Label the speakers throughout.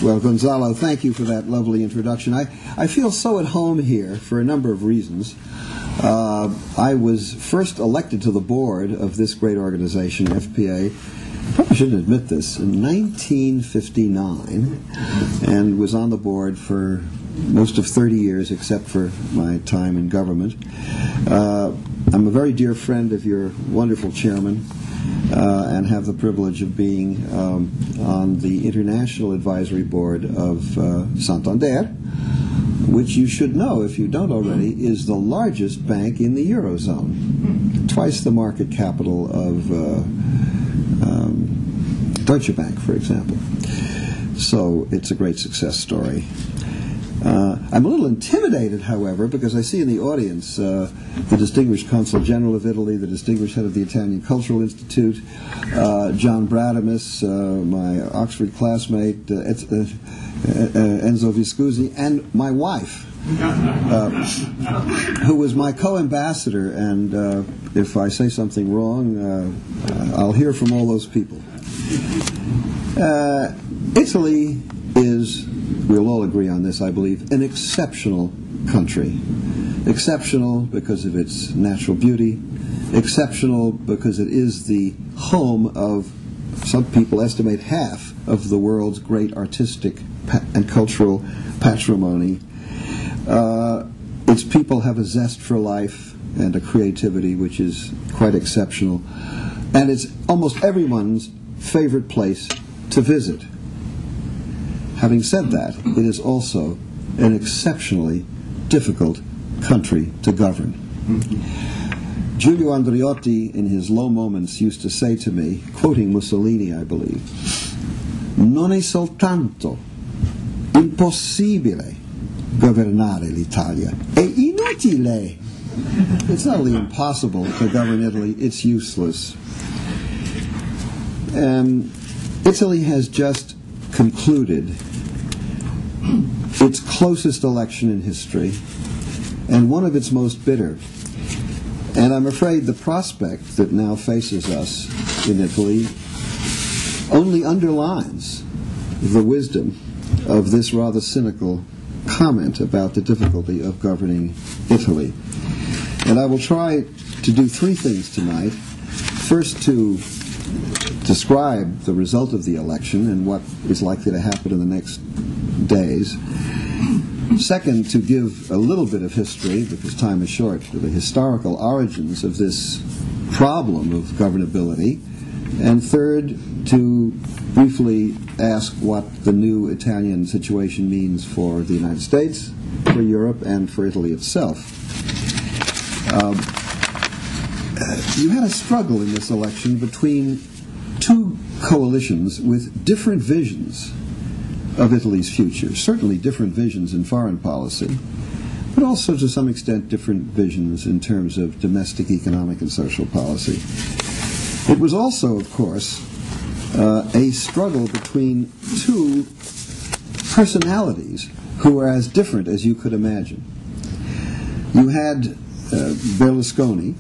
Speaker 1: Well, Gonzalo, thank you for that lovely introduction. I feel so at home here for a number of reasons. I was first elected to the board of this great organization, FPA. I probably shouldn't admit this, in 1959, and was on the board for most of 30 years, except for my time in government. I'm a very dear friend of your wonderful chairman, and have the privilege of being on the International Advisory Board of Santander, which you should know, if you don't already, is the largest bank in the Eurozone. Twice the market capital of Deutsche Bank, for example. So it's a great success story. I'm a little intimidated, however, because I see in the audience the distinguished Consul General of Italy, the distinguished head of the Italian Cultural Institute, John Bradamus, my Oxford classmate, Enzo Viscusi, and my wife, who was my co-ambassador, and if I say something wrong, I'll hear from all those people. Italy is, we'll all agree on this, I believe, an exceptional country. Exceptional because of its natural beauty, exceptional because it is the home of, some people estimate, half of the world's great artistic and cultural patrimony. Its people have a zest for life and a creativity which is quite exceptional. And it's almost everyone's favorite place to visit. Having said that, it is also an exceptionally difficult country to govern. Giulio Andreotti, in his low moments, used to say to me, quoting Mussolini, I believe, "Non è soltanto impossibile governare l'Italia, è inutile." It's not only impossible to govern Italy, it's useless. Italy has just concluded its closest election in history, and one of its most bitter. And I'm afraid the prospect that now faces us in Italy only underlines the wisdom of this rather cynical comment about the difficulty of governing Italy. And I will try to do three things tonight. First, to describe the result of the election and what is likely to happen in the next days. Second, to give a little bit of history, because time is short, to the historical origins of this problem of governability. And third, to briefly ask what the new Italian situation means for the United States, for Europe, and for Italy itself. You had a struggle in this election between two coalitions with different visions of Italy's future, certainly different visions in foreign policy, but also to some extent different visions in terms of domestic economic and social policy. It was also, of course, a struggle between two personalities who were as different as you could imagine. You had Berlusconi,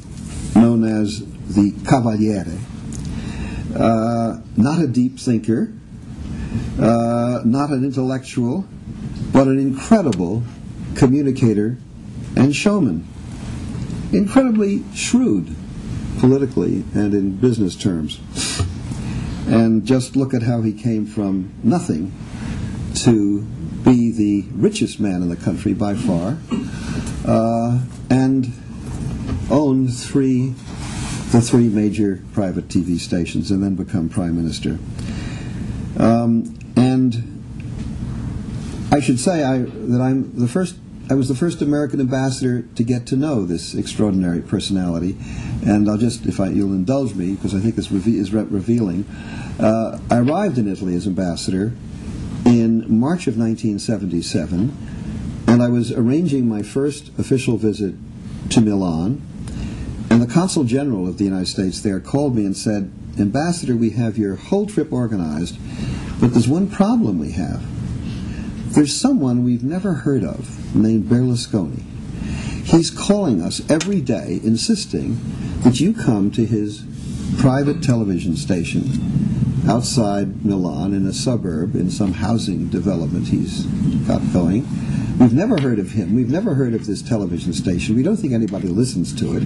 Speaker 1: known as the Cavaliere, not a deep thinker, not an intellectual, but an incredible communicator and showman. Incredibly shrewd politically and in business terms. And just look at how he came from nothing to be the richest man in the country by far, and owned the three major private TV stations, and then become prime minister. And I should say that I was the first American ambassador to get to know this extraordinary personality. And I'll just, you'll indulge me, because I think this is revealing. I arrived in Italy as ambassador in March of 1977, and I was arranging my first official visit to Milan. And the Consul General of the United States there called me and said, "Ambassador, we have your whole trip organized, but there's one problem we have. There's someone we've never heard of named Berlusconi. He's calling us every day insisting that you come to his private television station outside Milan in a suburb in some housing development he's got going. We've never heard of him. We've never heard of this television station. We don't think anybody listens to it.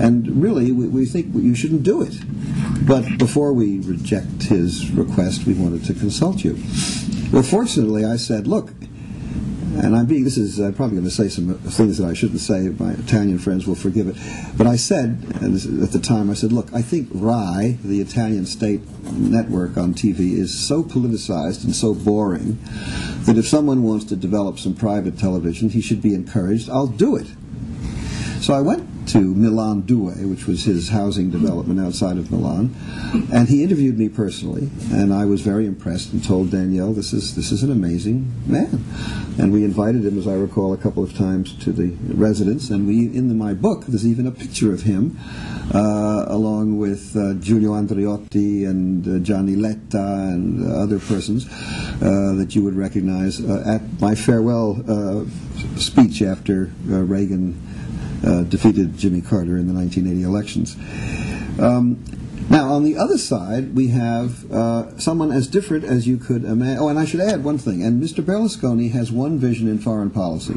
Speaker 1: And really, we think you shouldn't do it. But before we reject his request, we wanted to consult you. Well, fortunately, I said, look, and I'm probably going to say some things that I shouldn't say. My Italian friends will forgive it. But I said, at the time, I said, look, I think RAI, the Italian state network on TV, is so politicized and so boring that if someone wants to develop some private television, he should be encouraged. I'll do it. So I went to Milan 2, which was his housing development outside of Milan, and he interviewed me personally, and I was very impressed and told Danielle, this is an amazing man. And we invited him, as I recall, a couple of times to the residence, and in my book, there's even a picture of him, along with Giulio Andreotti and Gianni Letta and other persons that you would recognize at my farewell speech after Reagan defeated Jimmy Carter in the 1980 elections. Now, on the other side, we have someone as different as you could imagine. Oh, and I should add one thing. And Mr. Berlusconi has one vision in foreign policy: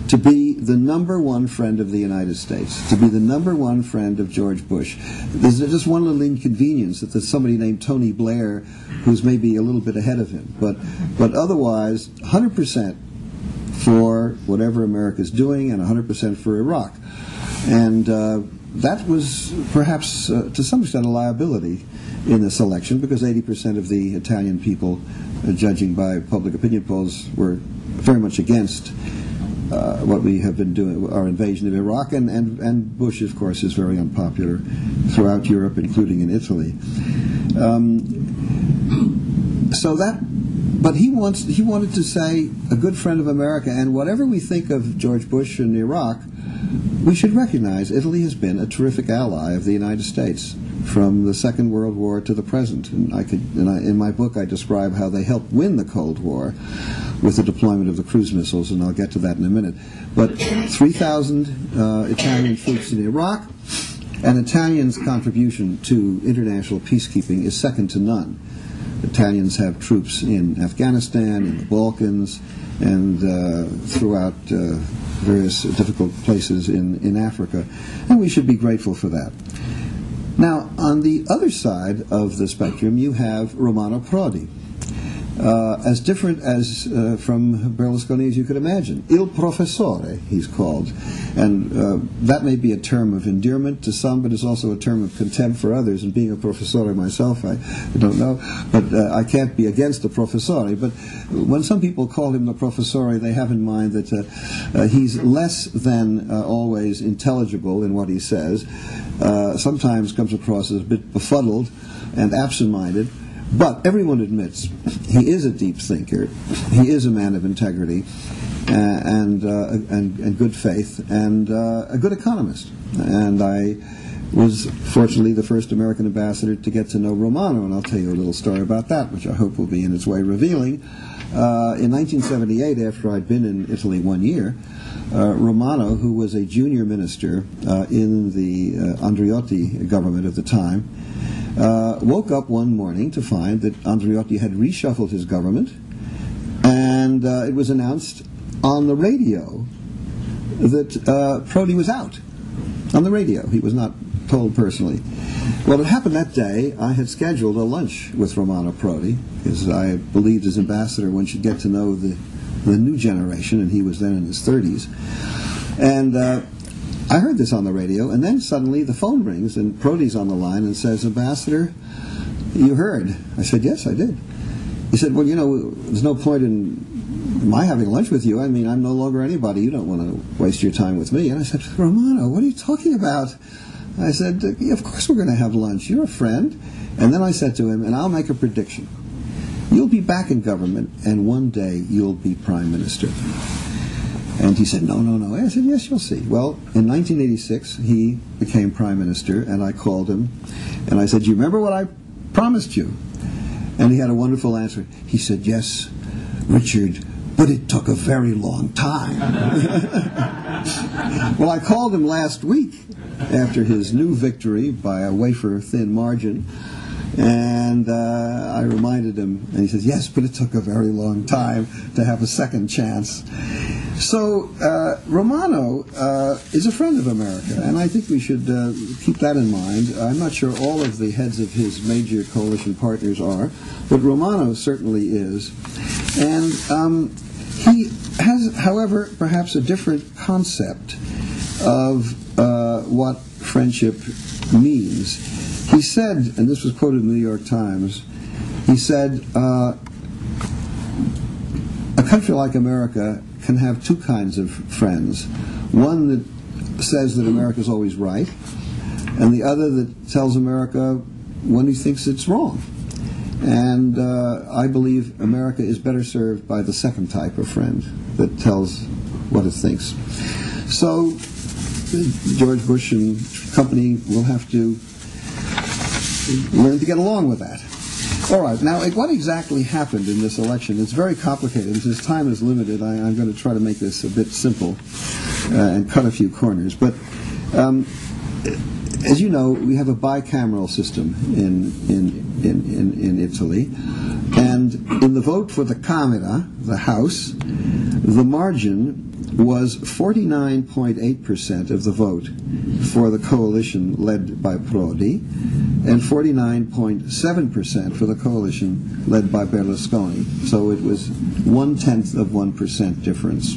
Speaker 1: to be the #1 friend of the United States, to be the #1 friend of George Bush. There's just one little inconvenience that there's somebody named Tony Blair who's maybe a little bit ahead of him. But otherwise, 100% for whatever America's doing, and 100% for Iraq. And that was perhaps, to some extent, a liability in this election, because 80% of the Italian people, judging by public opinion polls, were very much against what we have been doing, our invasion of Iraq, and Bush, of course, is very unpopular throughout Europe, including in Italy. But he wanted to say, a good friend of America, and whatever we think of George Bush and Iraq, we should recognize Italy has been a terrific ally of the United States from the Second World War to the present. And in my book, I describe how they helped win the Cold War with the deployment of the cruise missiles, and I'll get to that in a minute. But 3,000 Italian troops in Iraq, and Italians' contribution to international peacekeeping is second to none. Italians have troops in Afghanistan, in the Balkans, and throughout various difficult places in Africa, and we should be grateful for that. Now, on the other side of the spectrum, you have Romano Prodi, as different as from Berlusconi as you could imagine. Il Professore, he's called. And that may be a term of endearment to some, but it's also a term of contempt for others. And being a professore myself, I don't know. But I can't be against the professore. But when some people call him the professore, they have in mind that he's less than always intelligible in what he says. Sometimes comes across as a bit befuddled and absent-minded. But everyone admits he is a deep thinker. He is a man of integrity and good faith, and a good economist. And I was fortunately the first American ambassador to get to know Romano, and I'll tell you a little story about that, which I hope will be in its way revealing. In 1978, after I'd been in Italy 1 year, Romano, who was a junior minister in the Andreotti government at the time, woke up one morning to find that Andreotti had reshuffled his government, and it was announced on the radio that Prodi was out. On the radio. He was not told personally. Well, it happened that day. I had scheduled a lunch with Romano Prodi, because I believed as ambassador one should get to know the new generation, and he was then in his 30s. And I heard this on the radio, and then suddenly the phone rings, and Prodi's on the line and says, "Ambassador, you heard?" I said, "Yes, I did." He said, "Well, you know, there's no point in my having lunch with you. I mean, I'm no longer anybody. You don't want to waste your time with me." And I said, "Romano, what are you talking about?" I said, "Yeah, of course we're going to have lunch. You're a friend." And then I said to him, "And I'll make a prediction. You'll be back in government, and one day you'll be prime minister." And he said, "No, no, no." I said, "Yes, you'll see." Well, in 1986, he became prime minister, and I called him, and I said, "Do you remember what I promised you?" And he had a wonderful answer. He said, "Yes, Richard, but it took a very long time." Well, I called him last week after his new victory by a wafer-thin margin, And I reminded him, and he says, yes, but it took a very long time to have a second chance. So Romano is a friend of America, and I think we should keep that in mind. I'm not sure all of the heads of his major coalition partners are, but Romano certainly is. And he has, however, perhaps a different concept of what friendship means. He said, and this was quoted in the New York Times, he said, a country like America can have two kinds of friends. One that says that America's always right, and the other that tells America when he thinks it's wrong. And I believe America is better served by the second type of friend that tells what it thinks. So George Bush and company will have to learn to get along with that. All right, now what exactly happened in this election? It's very complicated. Since time is limited, I'm going to try to make this a bit simple and cut a few corners. But as you know, we have a bicameral system in Italy, and in the vote for the Camera, the House, the margin was 49.8% of the vote for the coalition led by Prodi, and 49.7% for the coalition led by Berlusconi. So it was 0.1% difference.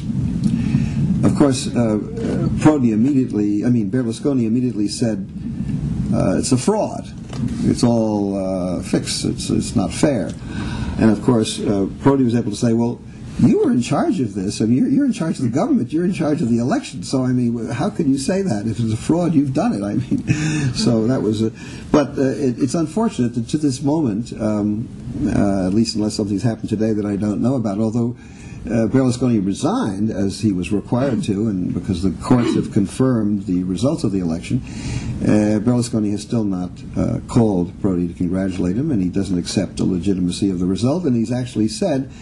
Speaker 1: Of course, Berlusconi immediately said, it's a fraud. It's all fixed. It's not fair. And of course, Prodi was able to say, well, you were in charge of this. I mean, you're in charge of the government. You're in charge of the election. So, I mean, how can you say that? If it's a fraud, you've done it. I mean, so that was it's unfortunate that to this moment, at least unless something's happened today that I don't know about, although Berlusconi resigned, as he was required to, and because the courts have confirmed the results of the election, Berlusconi has still not called Prodi to congratulate him, and he doesn't accept the legitimacy of the result, and he's actually said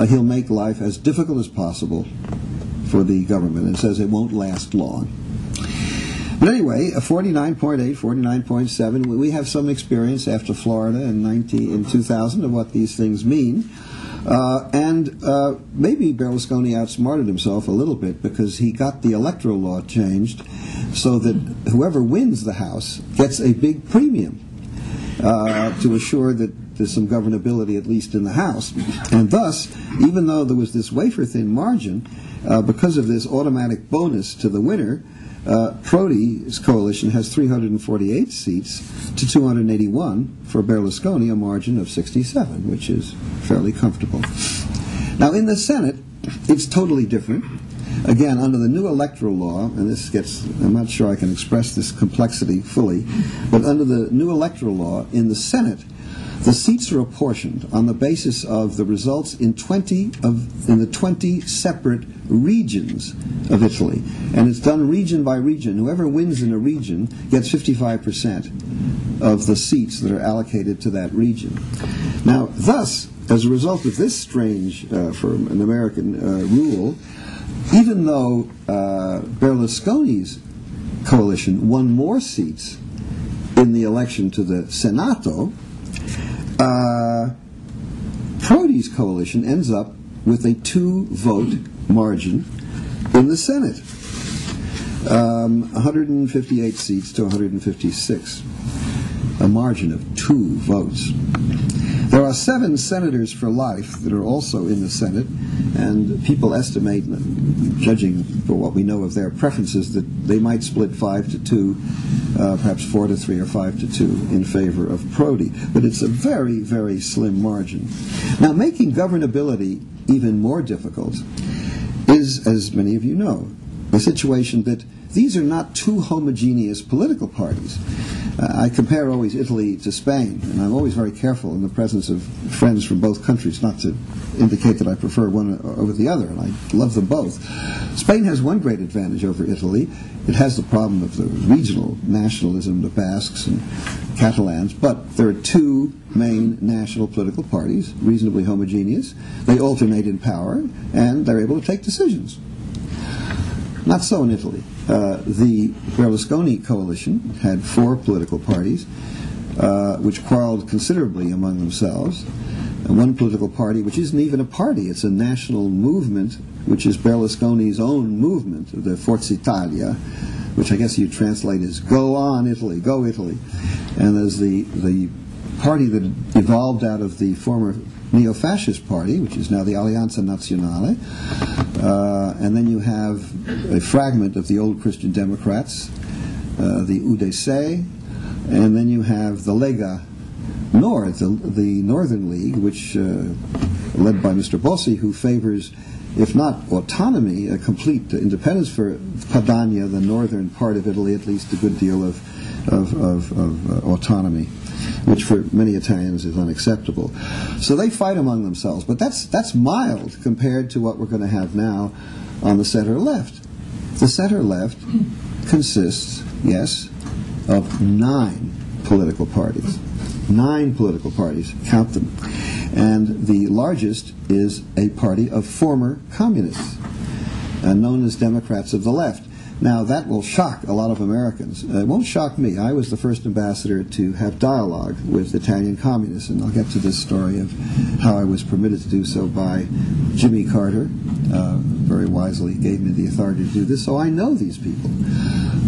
Speaker 1: he'll make life as difficult as possible for the government, and says it won't last long. But anyway, 49.8, 49.7, we have some experience after Florida in 2000 of what these things mean. Maybe Berlusconi outsmarted himself a little bit because he got the electoral law changed so that whoever wins the House gets a big premium to assure that there's some governability at least in the House. And thus, even though there was this wafer-thin margin, because of this automatic bonus to the winner, Prodi's coalition has 348 seats to 281 for Berlusconi, a margin of 67, which is fairly comfortable. Now, in the Senate, it's totally different. Again, under the new electoral law, and this gets, I'm not sure I can express this complexity fully, but under the new electoral law, in the Senate, the seats are apportioned on the basis of the results in the 20 separate regions of Italy. And it's done region by region. Whoever wins in a region gets 55% of the seats that are allocated to that region. Now, thus, as a result of this strange, for an American rule, even though Berlusconi's coalition won more seats in the election to the Senato, Prodi's coalition ends up with a 2-vote margin in the Senate, 158 seats to 156, a margin of 2 votes. There are 7 senators for life that are also in the Senate, and people estimate, judging for what we know of their preferences, that they might split 5-2, perhaps 4-3 or 5-2 in favor of Prodi. But it's a very, very slim margin. Now, making governability even more difficult is, as many of you know, the situation that these are not two homogeneous political parties. I compare always Italy to Spain, and I'm always very careful in the presence of friends from both countries not to indicate that I prefer one over the other, and I love them both. Spain has one great advantage over Italy. It has the problem of the regional nationalism, the Basques and Catalans, but there are 2 main national political parties, reasonably homogeneous. They alternate in power, and they're able to take decisions. Not so in Italy. The Berlusconi coalition had 4 political parties. which quarreled considerably among themselves. And one political party, which isn't even a party, it's a national movement, which is Berlusconi's own movement, the Forza Italia, which I guess you'd translate as "Go on, Italy, go Italy." And there's the party that evolved out of the former neo-fascist party, which is now the Alleanza Nazionale. And then you have a fragment of the old Christian Democrats, the UDC, and then you have the Lega Nord, the Northern League, which led by Mr. Bossi, who favors, if not autonomy, a complete independence for Padania, the northern part of Italy, at least a good deal of autonomy, which for many Italians is unacceptable. So they fight among themselves, but that's mild compared to what we're going to have now on the center left. The center left consists, yes, of 9 political parties. 9 political parties, count them. And the largest is a party of former communists, known as Democrats of the Left. Now, that will shock a lot of Americans. It won't shock me. I was the first ambassador to have dialogue with Italian communists, and I'll get to this story of how I was permitted to do so by Jimmy Carter. Very wisely gave me the authority to do this, so I know these people.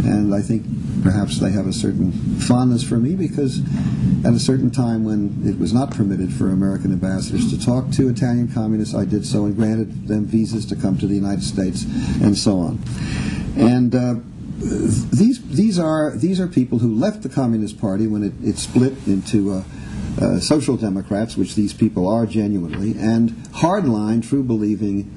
Speaker 1: And I think perhaps they have a certain fondness for me because at a certain time when it was not permitted for American ambassadors to talk to Italian communists, I did so and granted them visas to come to the United States and so on. And these are people who left the Communist Party when it split into Social Democrats, which these people are genuinely, and hardline, true-believing,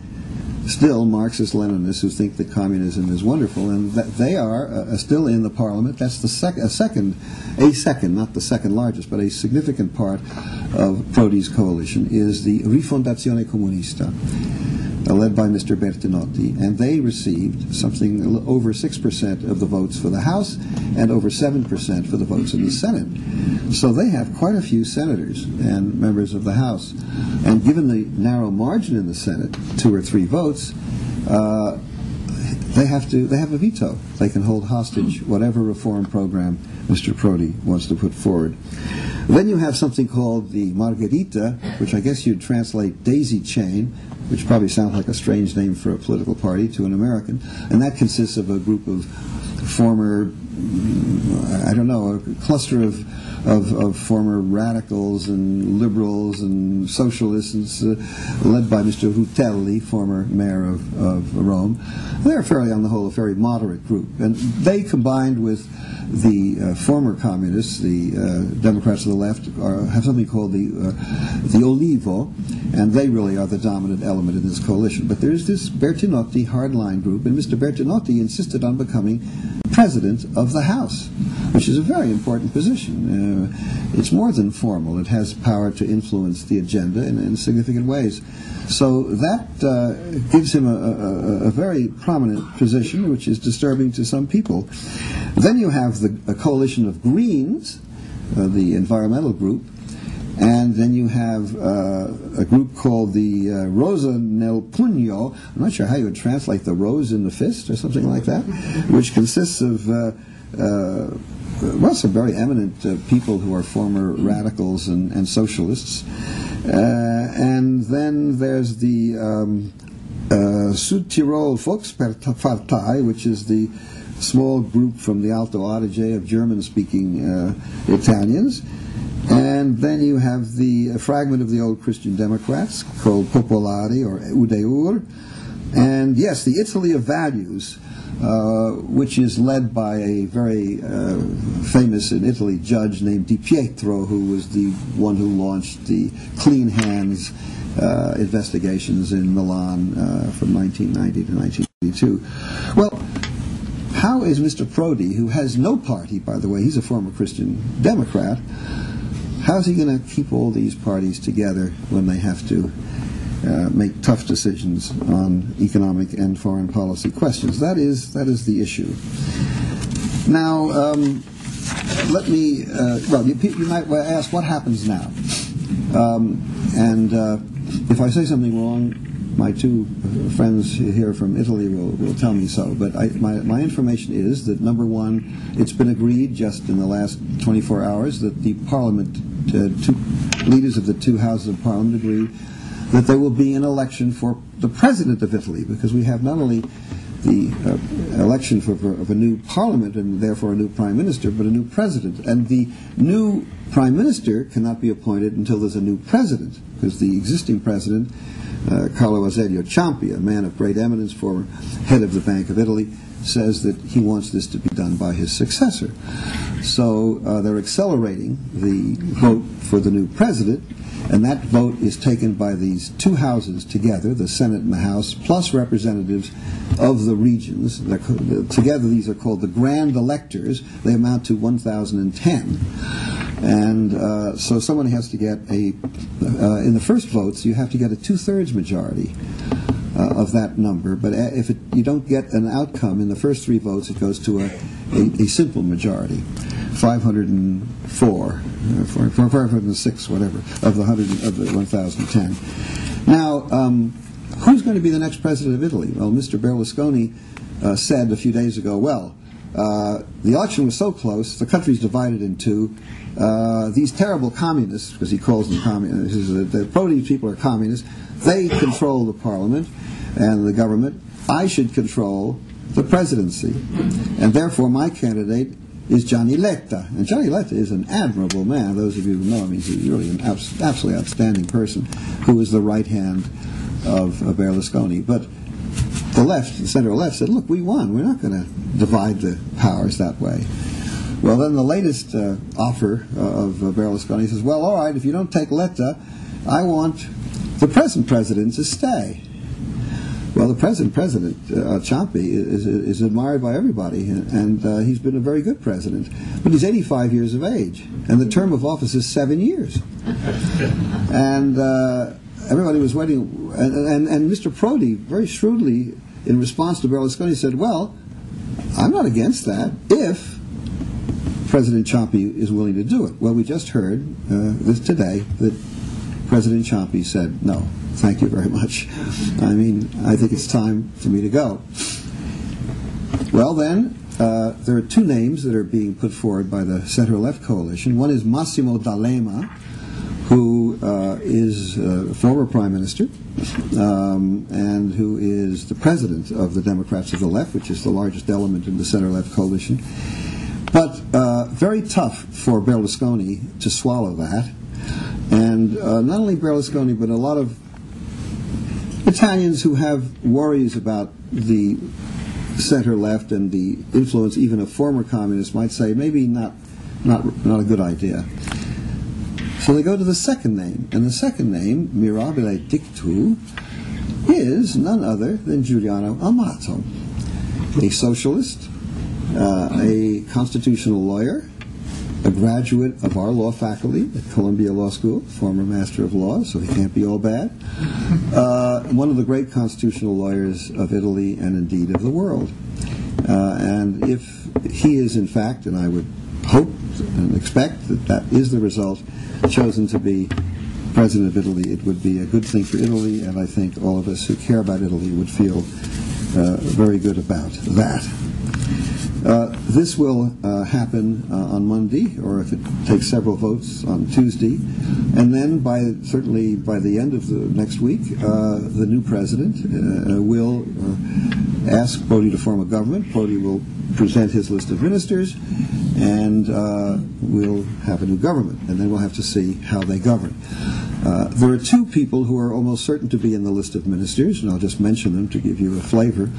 Speaker 1: still Marxist-Leninists who think that communism is wonderful, and that they are still in the parliament. That's the second, not the second largest, but a significant part of Prodi's coalition is the Rifondazione Comunista, led by Mr. Bertinotti, and they received something over 6% of the votes for the House and over 7% for the votes in the Senate. So they have quite a few senators and members of the House. And given the narrow margin in the Senate, 2 or 3 votes, they have a veto. They can hold hostage whatever reform program Mr. Prodi wants to put forward. Then you have something called the Margherita, which I guess you'd translate daisy chain, which probably sounds like a strange name for a political party to an American, and that consists of a group of former, I don't know, a cluster of former radicals and liberals and socialists, led by Mr. Rutelli, former mayor of Rome. They're fairly, on the whole, a very moderate group, and they combined with the former communists, the Democrats of the left, have something called the Olivo, and they really are the dominant element in this coalition. But there's this Bertinotti hardline group, and Mr. Bertinotti insisted on becoming President of the House, which is a very important position. It's more than formal. It has power to influence the agenda in significant ways. So that gives him a very prominent position, which is disturbing to some people. Then you have a coalition of Greens, the environmental group, and then you have a group called the Rosa nel Pugno. I'm not sure how you would translate the rose in the fist or something like that, which consists of some very eminent people who are former radicals and socialists. And then there's the Südtirol Volkspartei, which is the small group from the Alto Adige of German-speaking Italians. And then you have the fragment of the old Christian Democrats called Popolari or UDEUR. And yes, the Italy of Values, which is led by a very famous in Italy judge named Di Pietro, who was the one who launched the Clean Hands investigations in Milan from 1990 to 1992. Well, how is Mr. Prodi, who has no party, by the way, he's a former Christian Democrat, how is he going to keep all these parties together when they have to make tough decisions on economic and foreign policy questions? That is the issue. Now, let me, you might ask, what happens now? And if I say something wrong, my two friends here from Italy will tell me so. But my information is that, number one, it's been agreed just in the last 24 hours that the Parliament, two leaders of the two houses of Parliament agree that there will be an election for the President of Italy, because we have not only the election of a new Parliament and therefore a new Prime Minister, but a new President. And the new Prime Minister cannot be appointed until there's a new President, because the existing President, Carlo Azeglio Ciampi, a man of great eminence, former head of the Bank of Italy, says that he wants this to be done by his successor. So they're accelerating the vote for the new President, and that vote is taken by these two houses together, the Senate and the House, plus representatives of the regions. Together these are called the Grand Electors. They amount to 1,010. And so someone has to get in the first votes, you have to get a two-thirds majority of that number. But if you don't get an outcome in the first three votes, it goes to a simple majority. 504, 506, whatever, of the 1,010. Now, who's going to be the next president of Italy? Well, Mr. Berlusconi said a few days ago, well, the election was so close, the country's divided in two. These terrible communists, because he calls them communists, the Prodi people are communists, they control the parliament and the government. I should control the presidency. And therefore, my candidate is Gianni Letta. And Gianni Letta is an admirable man. Those of you who know him, he's really an absolutely outstanding person who is the right hand of Berlusconi. But the left, the center left, said, look, we won. We're not going to divide the powers that way. Well, then the latest offer of Berlusconi says, well, all right, if you don't take Letta, I want the present president to stay. Well, the present president, Ciampi, is admired by everybody, and he's been a very good president. But he's 85 years of age, and the term of office is 7 years. And everybody was waiting, and Mr. Prodi, very shrewdly, in response to Berlusconi, said, well, I'm not against that if President Ciampi is willing to do it. Well, we just heard this today that President Ciampi said, no, thank you very much. I mean, I think it's time for me to go. Well, then, there are two names that are being put forward by the center-left coalition. One is Massimo D'Alema, who is a former prime minister and who is the president of the Democrats of the Left, which is the largest element in the center-left coalition. But very tough for Berlusconi to swallow that. And not only Berlusconi, but a lot of Italians who have worries about the center-left and the influence even of former communists might say maybe not a good idea. So they go to the second name, and the second name, Mirabile Dictu, is none other than Giuliano Amato, a socialist, a constitutional lawyer, a graduate of our law faculty at Columbia Law School, former master of laws, so he can't be all bad. One of the great constitutional lawyers of Italy and indeed of the world. And if he is in fact, and I would hope and expect that that is the result, chosen to be president of Italy, it would be a good thing for Italy, and I think all of us who care about Italy would feel very good about that. This will happen on Monday, or if it takes several votes, on Tuesday. And then, certainly by the end of the next week, the new president will ask Prodi to form a government. Prodi will present his list of ministers, and we'll have a new government. And then we'll have to see how they govern. There are two people who are almost certain to be in the list of ministers, and I'll just mention them to give you a flavor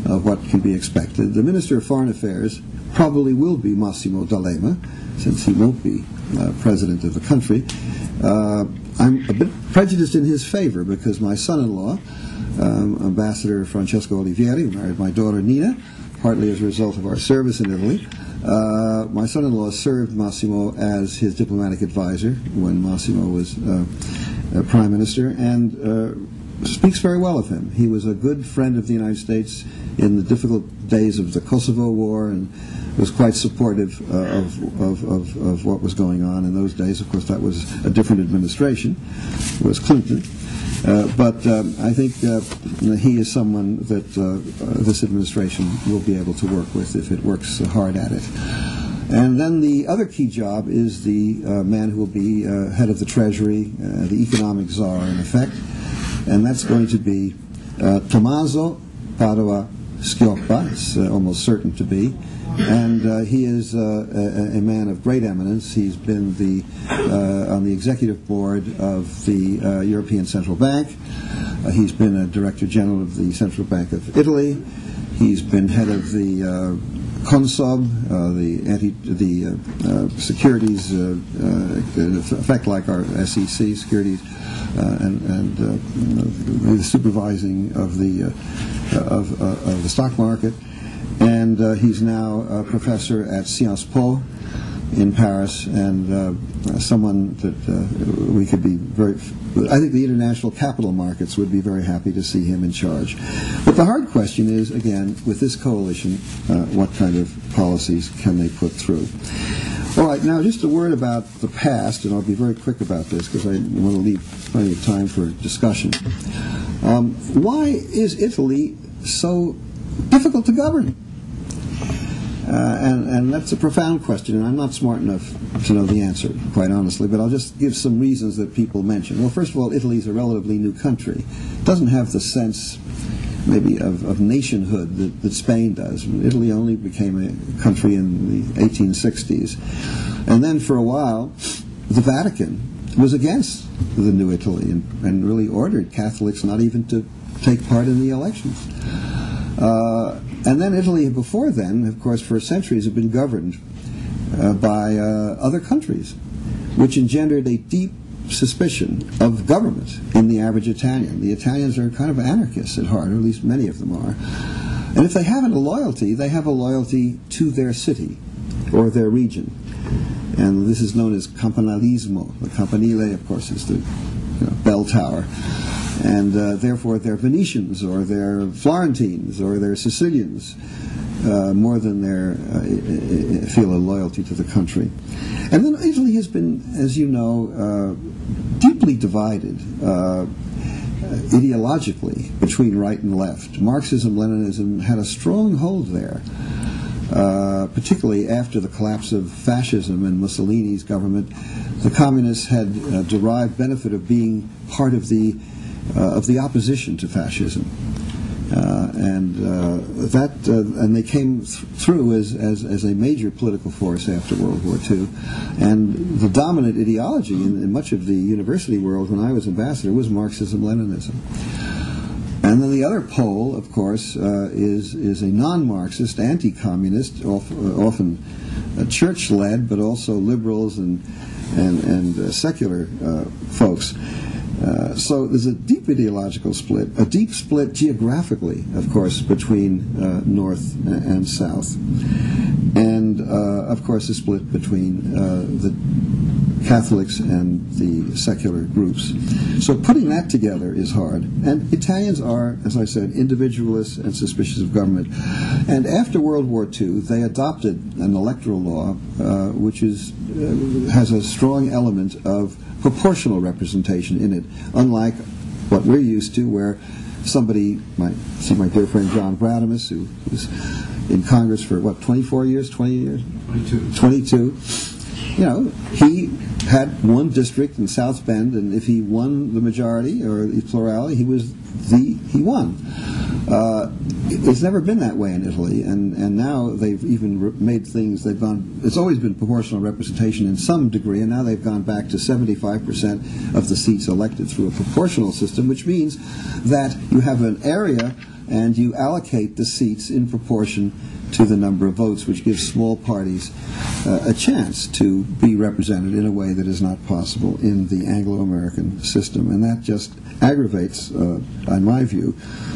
Speaker 1: of what can be expected. The Minister of Foreign Affairs probably will be Massimo D'Alema, since he won't be president of the country. I'm a bit prejudiced in his favor because my son-in-law, Ambassador Francesco Olivieri, who married my daughter Nina, partly as a result of our service in Italy. My son-in-law served Massimo as his diplomatic advisor when Massimo was prime minister, and speaks very well of him. He was a good friend of the United States in the difficult days of the Kosovo War, and was quite supportive of what was going on in those days. Of course, that was a different administration. It was Clinton. But I think he is someone that this administration will be able to work with if it works hard at it. And then the other key job is the man who will be head of the Treasury, the economic czar in effect, and that's going to be Tommaso Padoa-Schioppa. It's almost certain to be. And he is a man of great eminence. He's been on the executive board of the European Central Bank. He's been a Director General of the Central Bank of Italy. He's been head of the CONSOB, the securities effect like our SEC securities, and the supervising of the stock market. And he's now a professor at Sciences Po in Paris, and someone that we could be very... I think the international capital markets would be very happy to see him in charge. But the hard question is, again, with this coalition, what kind of policies can they put through? All right, now just a word about the past, and I'll be very quick about this because I want to leave plenty of time for discussion. Why is Italy so difficult to govern? And that's a profound question, and I'm not smart enough to know the answer, quite honestly, but I'll just give some reasons that people mention. Well, first of all, Italy is a relatively new country. It doesn't have the sense, maybe, of nationhood that Spain does. Italy only became a country in the 1860s. And then for a while, the Vatican was against the new Italy and really ordered Catholics not even to take part in the elections. And then Italy, before then, of course, for centuries, had been governed by other countries, which engendered a deep suspicion of government in the average Italian. The Italians are kind of anarchists at heart, or at least many of them are. And if they haven't a loyalty, they have a loyalty to their city or their region. And this is known as campanalismo. The campanile, of course, is the bell tower. And therefore they're Venetians or they're Florentines or they're Sicilians more than they feel a loyalty to the country. And then Italy has been, as you know, deeply divided ideologically between right and left. Marxism-Leninism had a strong hold there, particularly after the collapse of fascism and Mussolini's government. The communists had derived benefit of being part of the opposition to fascism, and they came through as a major political force after World War II. And the dominant ideology in much of the university world when I was ambassador was Marxism-Leninism. And then the other pole, of course, is a non-Marxist, anti-communist, often church-led, but also liberals and secular folks. So there's a deep ideological split, a deep split geographically, of course, between North and South, and of course a split between the Catholics and the secular groups. So putting that together is hard. And Italians are, as I said, individualists and suspicious of government. And after World War II, they adopted an electoral law which has a strong element of proportional representation in it, unlike what we're used to, where somebody, my dear friend John Bradamus, who was in Congress for, 24 years, 20 years? 22. He had one district in South Bend, and if he won the majority or the plurality, he won. It's never been that way in Italy, and now they've even made things, it's always been proportional representation in some degree, and now they've gone back to 75% of the seats elected through a proportional system, which means that you have an area and you allocate the seats in proportion to the number of votes, which gives small parties a chance to be represented in a way that is not possible in the Anglo-American system. And that just aggravates, in my view,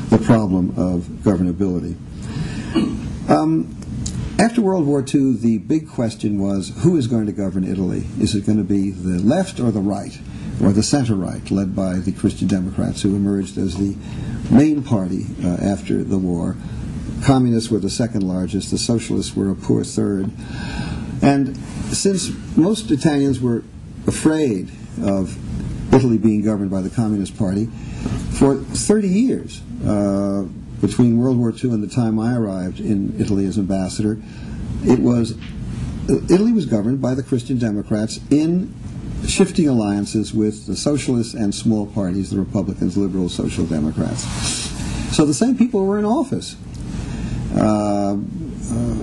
Speaker 1: the problem of governability. After World War II, the big question was, who is going to govern Italy? Is it going to be the left or the right, or the center-right, led by the Christian Democrats, who emerged as the main party after the war? Communists were the second largest, the socialists were a poor third. And since most Italians were afraid of Italy being governed by the Communist Party. For 30 years, between World War II and the time I arrived in Italy as ambassador, Italy was governed by the Christian Democrats in shifting alliances with the socialists and small parties, the Republicans, liberals, social democrats. So the same people were in office.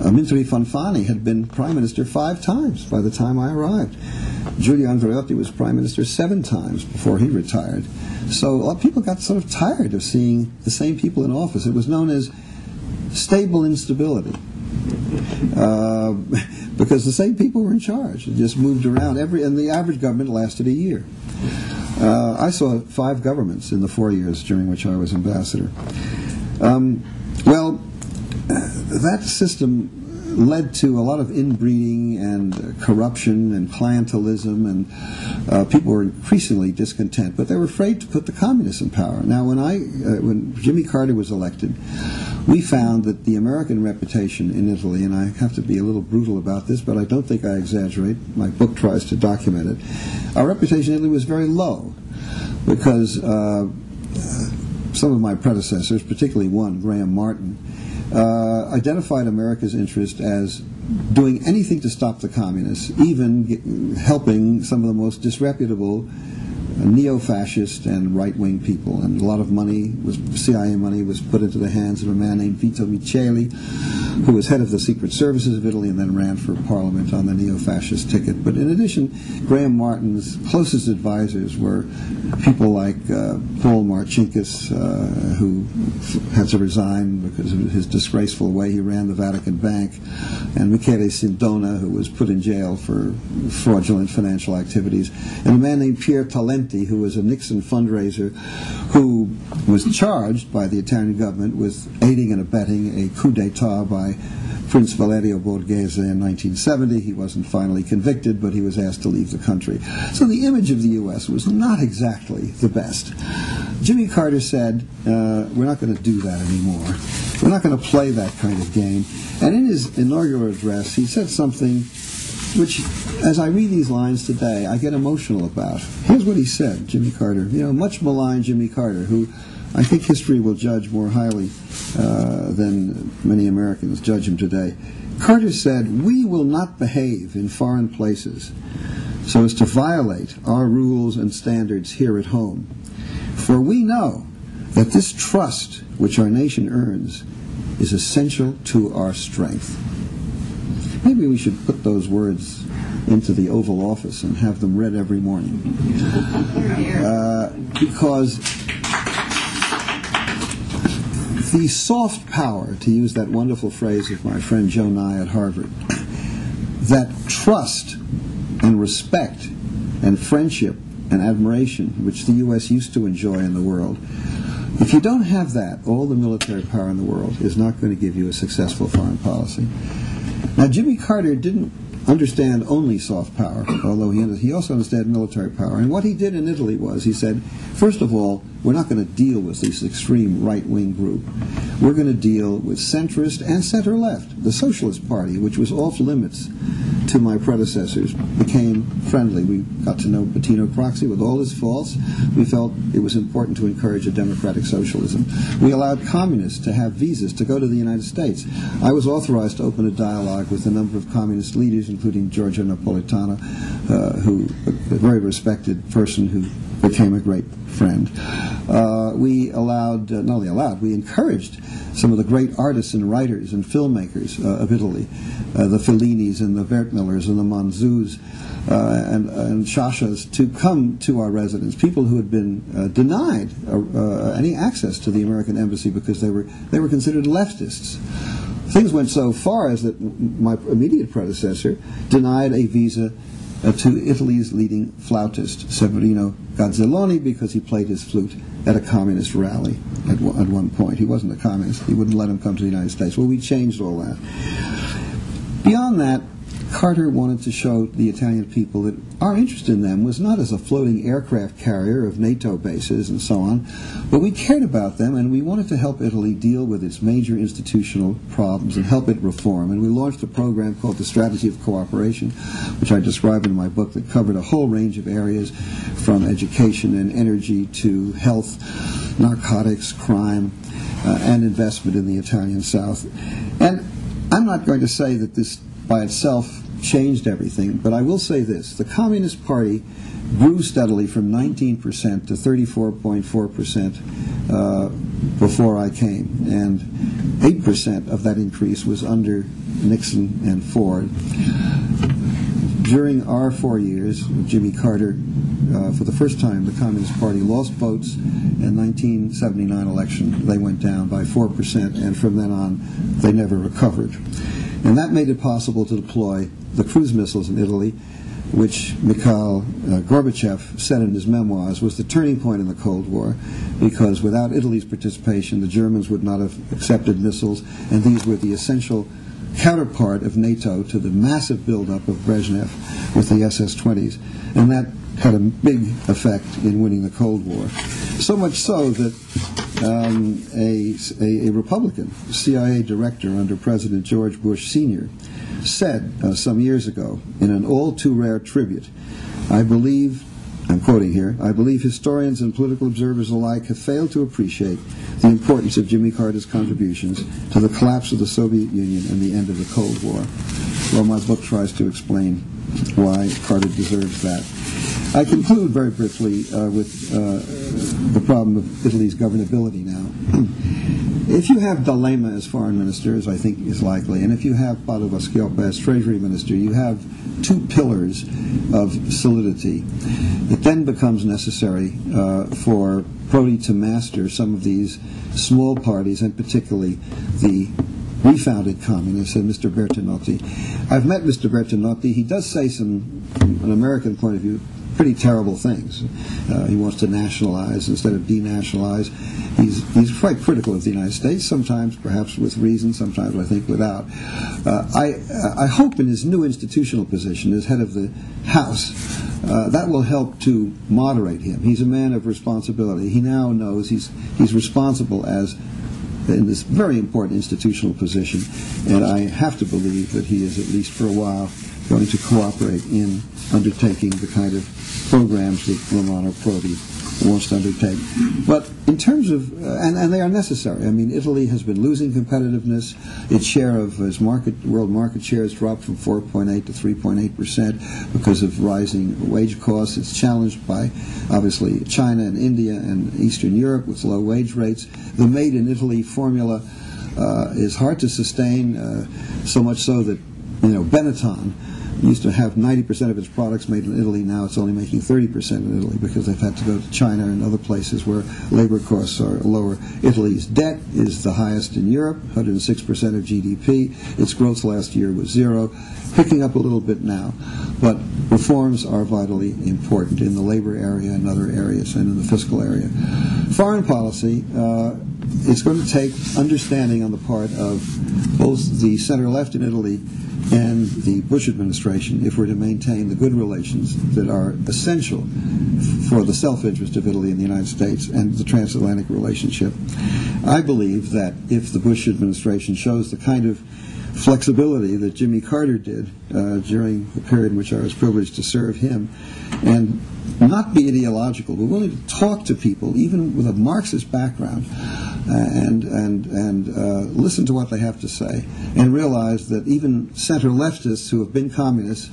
Speaker 1: Amintore Fanfani had been prime minister 5 times by the time I arrived. Giulio Andreotti was prime minister 7 times before he retired. So a lot of people got sort of tired of seeing the same people in office. It was known as stable instability. Because the same people were in charge. It just moved around and the average government lasted a year. I saw 5 governments in the 4 years during which I was ambassador. That system led to a lot of inbreeding and corruption and clientelism, and people were increasingly discontent. But they were afraid to put the communists in power. Now, when Jimmy Carter was elected, we found that the American reputation in Italy, and I have to be a little brutal about this, but I don't think I exaggerate. My book tries to document it. Our reputation in Italy was very low because some of my predecessors, particularly one, Graham Martin, identified America's interest as doing anything to stop the communists, even helping some of the most disreputable neo-fascist and right-wing people. And a lot of money, CIA money, was put into the hands of a man named Vito Miceli, who was head of the Secret Services of Italy and then ran for parliament on the neo-fascist ticket. But in addition, Graham Martin's closest advisors were people like Paul Marcinkus, who had to resign because of his disgraceful way he ran the Vatican Bank, and Michele Sindona, who was put in jail for fraudulent financial activities, and a man named Pier Talenti, who was a Nixon fundraiser, who was charged by the Italian government with aiding and abetting a coup d'etat by Prince Valerio Borghese in 1970. He wasn't finally convicted, but he was asked to leave the country. So the image of the U.S. was not exactly the best. Jimmy Carter said, we're not going to do that anymore. We're not going to play that kind of game. And in his inaugural address, he said something which, as I read these lines today, I get emotional about. Here's what he said, Jimmy Carter, much maligned Jimmy Carter, who I think history will judge more highly than many Americans judge him today. Carter said, "We will not behave in foreign places so as to violate our rules and standards here at home. For we know that this trust which our nation earns is essential to our strength." Maybe we should put those words into the Oval Office and have them read every morning. Because the soft power, to use that wonderful phrase of my friend Joe Nye at Harvard, that trust and respect and friendship and admiration which the U.S. used to enjoy in the world, if you don't have that, all the military power in the world is not going to give you a successful foreign policy. Now, Jimmy Carter didn't understand only soft power, although he also understood military power. And what he did in Italy was, he said, first of all, we're not going to deal with this extreme right-wing group. We're going to deal with centrist and center-left. The Socialist Party, which was off limits to my predecessors, became friendly. We got to know Bettino Craxi with all his faults. We felt it was important to encourage a democratic socialism. We allowed communists to have visas to go to the United States. I was authorized to open a dialogue with a number of communist leaders, including Giorgio Napolitano, who a very respected person who became a great friend. We allowed, not only allowed, we encouraged some of the great artists and writers and filmmakers of Italy, the Fellinis and the Wertmüllers and the Manzus and Shashas, to come to our residence, people who had been denied any access to the American embassy because they were considered leftists. Things went so far as that my immediate predecessor denied a visa to Italy's leading flautist, Severino Gazzelloni, because he played his flute at a communist rally at one point. He wasn't a communist. He wouldn't let him come to the United States. Well, we changed all that. Beyond that, Carter wanted to show the Italian people that our interest in them was not as a floating aircraft carrier of NATO bases and so on, but we cared about them and we wanted to help Italy deal with its major institutional problems and help it reform. And we launched a program called the Strategy of Cooperation, which I describe in my book, that covered a whole range of areas from education and energy to health, narcotics, crime, and investment in the Italian South. And I'm not going to say that this by itself changed everything, but I will say this. The Communist Party grew steadily from 19% to 34.4% before I came, and 8% of that increase was under Nixon and Ford. During our 4 years with Jimmy Carter, for the first time, the Communist Party lost votes. In 1979 election, they went down by 4%, and from then on, they never recovered. And that made it possible to deploy the cruise missiles in Italy, which Mikhail Gorbachev said in his memoirs was the turning point in the Cold War, because without Italy's participation, the Germans would not have accepted missiles, and these were the essential counterpart of NATO to the massive buildup of Brezhnev with the SS-20s. And that had a big effect in winning the Cold War. So much so that a Republican CIA director under President George Bush Sr. said some years ago in an all-too-rare tribute, I'm quoting here, "I believe historians and political observers alike have failed to appreciate the importance of Jimmy Carter's contributions to the collapse of the Soviet Union and the end of the Cold War." Well, my book tries to explain why Carter deserves that. I conclude very briefly with the problem of Italy's governability now. If you have D'Alema as foreign minister, as I think is likely, and if you have Padoa-Schioppa as treasury minister, you have two pillars of solidity. It then becomes necessary for Prodi to master some of these small parties, and particularly the refounded communists, and Mr. Bertinotti. I've met Mr. Bertinotti. He does say some, from an American point of view, pretty terrible things. He wants to nationalize instead of denationalize. He's quite critical of the United States, sometimes perhaps with reason, sometimes I think without. I hope in his new institutional position as head of the House, that will help to moderate him. He's a man of responsibility. He now knows he's responsible as in this very important institutional position, and I have to believe that he is, at least for a while, going to cooperate in undertaking the kind of programs that Romano Prodi wants to undertake. But in terms of, and they are necessary. I mean, Italy has been losing competitiveness. Its share of its world market share has dropped from 4.8 to 3.8% because of rising wage costs. It's challenged by, obviously, China and India and Eastern Europe with low wage rates. The Made in Italy formula is hard to sustain, so much so that, Benetton used to have 90% of its products made in Italy. Now it's only making 30% in Italy because they've had to go to China and other places where labor costs are lower. Italy's debt is the highest in Europe, 106% of GDP. Its growth last year was 0, picking up a little bit now. But reforms are vitally important in the labor area and other areas and in the fiscal area. Foreign policy, it's going to take understanding on the part of both the center-left in Italy and the Bush administration if we're to maintain the good relations that are essential for the self-interest of Italy and the United States and the transatlantic relationship. I believe that if the Bush administration shows the kind of flexibility that Jimmy Carter did during the period in which I was privileged to serve him, and not be ideological, but willing to talk to people, even with a Marxist background, and listen to what they have to say, and realize that even center-leftists who have been communists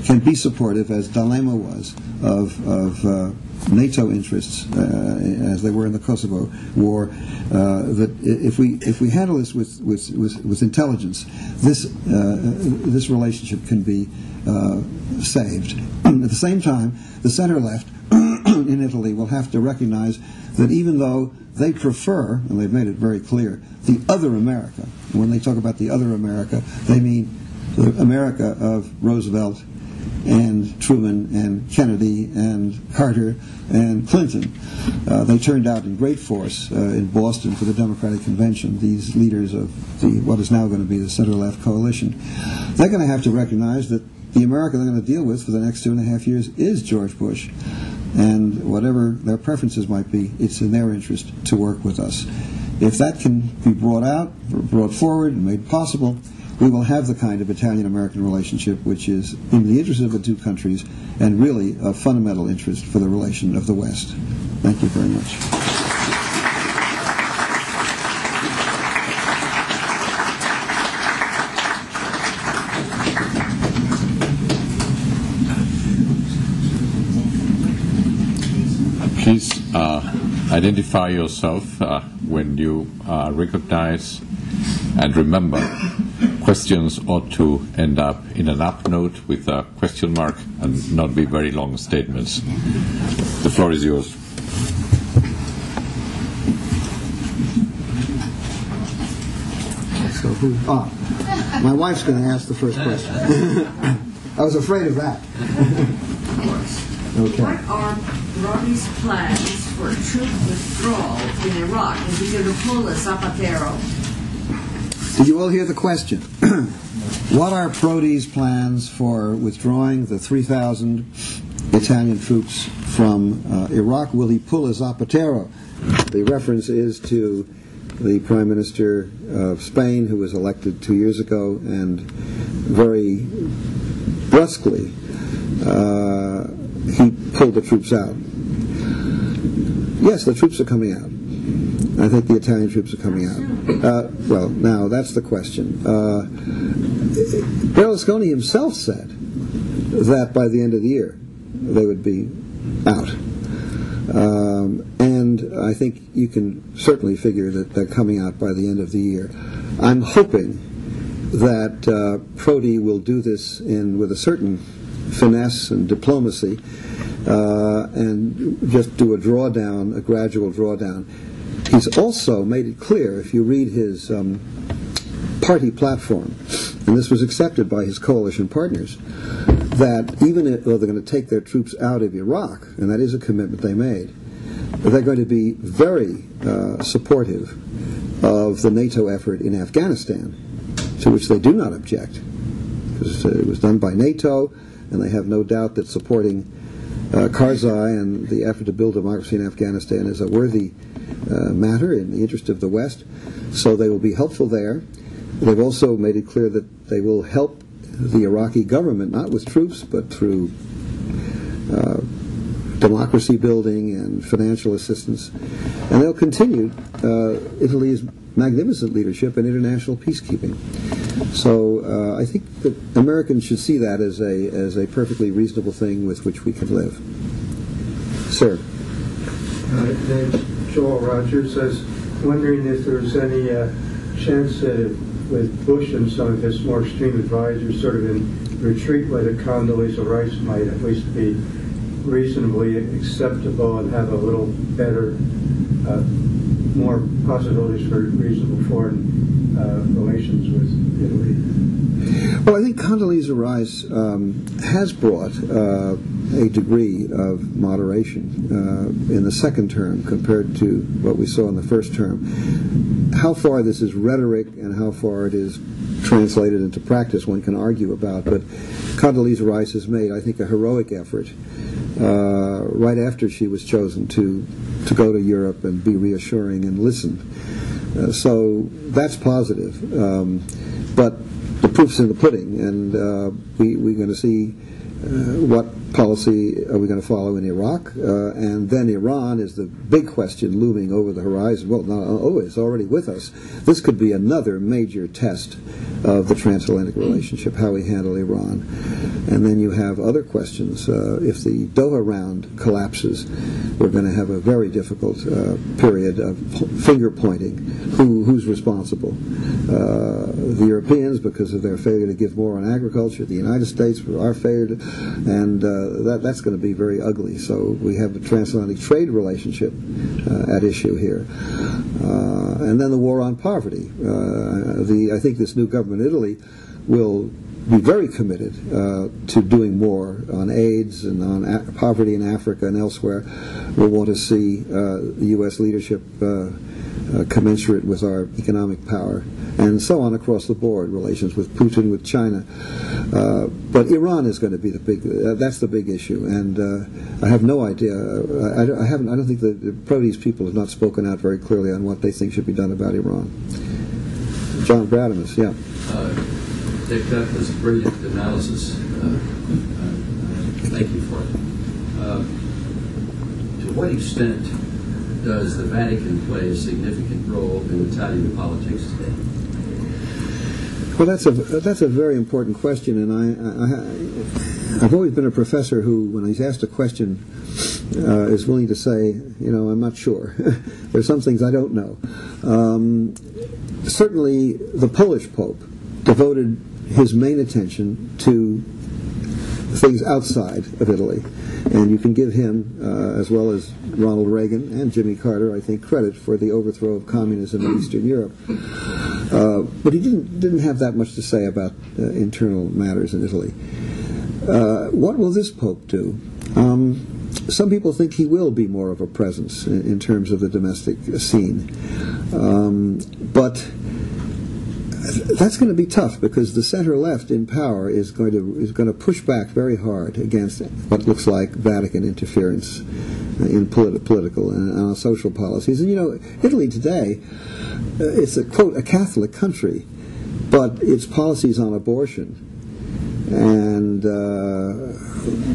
Speaker 1: can be supportive, as D'Alema was, of NATO interests, as they were in the Kosovo War. That if we handle this with intelligence, this relationship can be saved. At the same time, the center-left in Italy will have to recognize that even though they prefer, and they've made it very clear, the other America, and when they talk about the other America, they mean the America of Roosevelt and Truman and Kennedy and Carter and Clinton. They turned out in great force in Boston for the Democratic Convention, these leaders of what is now going to be the center-left coalition. They're going to have to recognize that the America they're going to deal with for the next 2.5 years is George Bush. And whatever their preferences might be, it's in their interest to work with us. If that can be brought forward and made possible, we will have the kind of Italian-American relationship which is in the interest of the two countries and really a fundamental interest for the relation of the West. Thank you very much.
Speaker 2: Please identify yourself when you recognize and remember. Questions ought to end up in an up note with a question mark and not be very long statements. The floor is yours.
Speaker 1: So my wife's going to ask the first question. I was afraid of that. Okay.
Speaker 3: What are Prodi's plans for troop withdrawal in Iraq? Is he going to pull a Zapatero?
Speaker 1: Did you all hear the question? What are Prodi's plans for withdrawing the 3,000 Italian troops from Iraq? Will he pull a Zapatero? The reference is to the Prime Minister of Spain, who was elected 2 years ago, and very brusquely he pulled the troops out. Yes, the troops are coming out. I think the Italian troops are coming out. Well, now, that's the question. Berlusconi himself said that by the end of the year they would be out. And I think you can certainly figure that they're coming out by the end of the year. I'm hoping that Prodi will do this with a certain finesse and diplomacy, and just do a drawdown, a gradual drawdown. He's also made it clear, if you read his party platform, and this was accepted by his coalition partners, that even though they're going to take their troops out of Iraq, and that is a commitment they made, they're going to be very supportive of the NATO effort in Afghanistan, to which they do not object, because it was done by NATO, and they have no doubt that supporting Karzai and the effort to build democracy in Afghanistan is a worthy matter in the interest of the West. So they will be helpful there. They've also made it clear that they will help the Iraqi government, not with troops, but through democracy building and financial assistance. And they'll continue Italy's magnificent leadership in international peacekeeping. So I think that Americans should see that as a perfectly reasonable thing with which we can live. Sir.
Speaker 4: Name's Joel Rogers. I was wondering if there's any chance that with Bush and some of his more extreme advisors sort of in retreat, whether Condoleezza Rice might at least be reasonably acceptable and have a little better, more possibilities for reasonable foreign relations with Italy.
Speaker 1: Well, I think Condoleezza Rice has brought a degree of moderation in the second term compared to what we saw in the first term. How far this is rhetoric and how far it is translated into practice one can argue about, but Condoleezza Rice has made, I think, a heroic effort right after she was chosen to go to Europe and be reassuring and listen. So that's positive. But the proof's in the pudding, and we're going to see what policy are we going to follow in Iraq, and then Iran is the big question looming over the horizon. Well, it's already with us. This could be another major test of the transatlantic relationship, how we handle Iran. And then you have other questions. If the Doha round collapses, we're going to have a very difficult period of finger-pointing. Who's responsible? The Europeans, because of their failure to give more on agriculture, the United States for our failure to, and that's going to be very ugly. So we have the transatlantic trade relationship at issue here. And then the war on poverty. I think this new government in Italy will be very committed to doing more on AIDS and on poverty in Africa and elsewhere. We'll want to see the U.S. leadership commensurate with our economic power, and so on across the board, relations with Putin, with China. But Iran is going to be the big, that's the big issue, and I have no idea. I don't think the pro-East people have not spoken out very clearly on what they think should be done about Iran. John Bradamus, yeah.
Speaker 5: Dick, that was brilliant analysis. Thank you for it. To what extent does the Vatican play a significant role in Italian politics today?
Speaker 1: Well, that's a very important question, and I've always been a professor who, when he's asked a question, is willing to say, I'm not sure. There's some things I don't know. Certainly, the Polish Pope devoted his main attention to things outside of Italy. And you can give him, as well as Ronald Reagan and Jimmy Carter, I think, credit for the overthrow of communism in Eastern Europe. But he didn't have that much to say about internal matters in Italy. What will this Pope do? Some people think he will be more of a presence in terms of the domestic scene. But that's going to be tough, because the center-left in power is going to push back very hard against what looks like Vatican interference in political and social policies. And Italy today, it's a Catholic country, but its policies on abortion and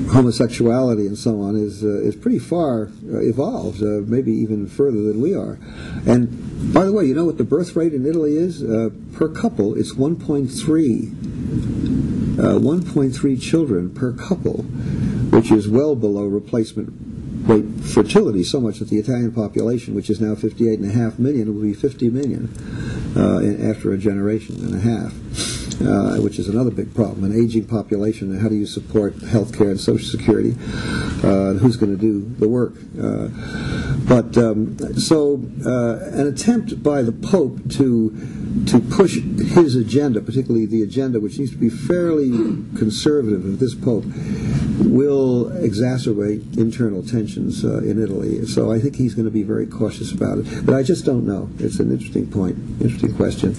Speaker 1: homosexuality and so on is pretty far evolved, maybe even further than we are. And by the way, you know what the birth rate in Italy is? Per couple, it's 1.3 children per couple, which is well below replacement rate fertility, so much that the Italian population, which is now 58.5 million, will be 50 million after a generation and a half. Which is another big problem, an aging population, and how do you support health care and Social Security? Who's going to do the work? So an attempt by the Pope to push his agenda, particularly the agenda which needs to be fairly conservative of this Pope, will exacerbate internal tensions in Italy. So I think he's going to be very cautious about it. But I just don't know. It's an interesting point, interesting question.